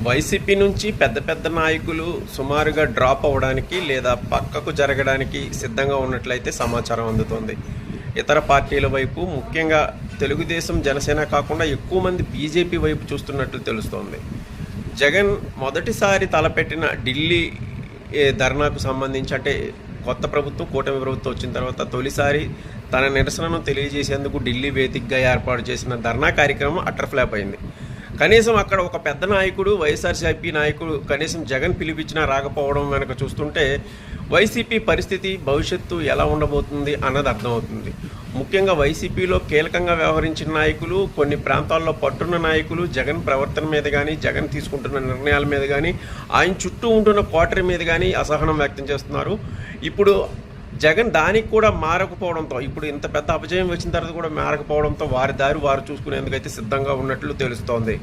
YCP నుంచి పెద్ద పెద్ద నాయకులు సుమారుగా డ్రాప్ అవ్వడానికి లేదా పక్కకు జరగడానికి సిద్ధంగా ఉన్నట్లయితే సమాచారం అందుతోంది. ఇతర పార్టీల వైపు, ముఖ్యంగా తెలుగుదేశం, జనసేన కాకుండా ఎక్కువ మంది బీజేపీ వైపు చూస్తున్నట్లు తెలుస్తోంది. జగన్ మొదటిసారి తలపెట్టిన ఢిల్లీ ధర్నాకు సంబంధించి, అంటే కొత్త ప్రభుత్వం, కూటమి ప్రభుత్వం వచ్చిన తర్వాత తొలిసారి తన నిరసనను తెలియజేసేందుకు ఢిల్లీ వేదికగా ఏర్పాటు చేసిన ధర్నా కార్యక్రమం అటర్ ఫ్లాప్ అయింది. కనీసం అక్కడ ఒక పెద్ద నాయకుడు, వైఎస్ఆర్సీపీ నాయకుడు కనీసం జగన్ పిలిపించినా రాకపోవడం వెనక చూస్తుంటే వైసీపీ పరిస్థితి, భవిష్యత్తు ఎలా ఉండబోతుంది అన్నది అర్థమవుతుంది. ముఖ్యంగా వైసీపీలో కీలకంగా వ్యవహరించిన నాయకులు, కొన్ని ప్రాంతాల్లో పట్టున్న నాయకులు జగన్ ప్రవర్తన మీద కానీ, జగన్ తీసుకుంటున్న నిర్ణయాల మీద కానీ, ఆయన చుట్టూ ఉంటున్న కోటరీ మీద కానీ అసహనం వ్యక్తం చేస్తున్నారు. ఇప్పుడు జగన్ దానికి కూడా మారకపోవడంతో, ఇప్పుడు ఇంత పెద్ద అపజయం వచ్చిన తర్వాత కూడా మారకపోవడంతో వారి దారి వారు చూసుకునేందుకైతే సిద్ధంగా ఉన్నట్లు తెలుస్తోంది.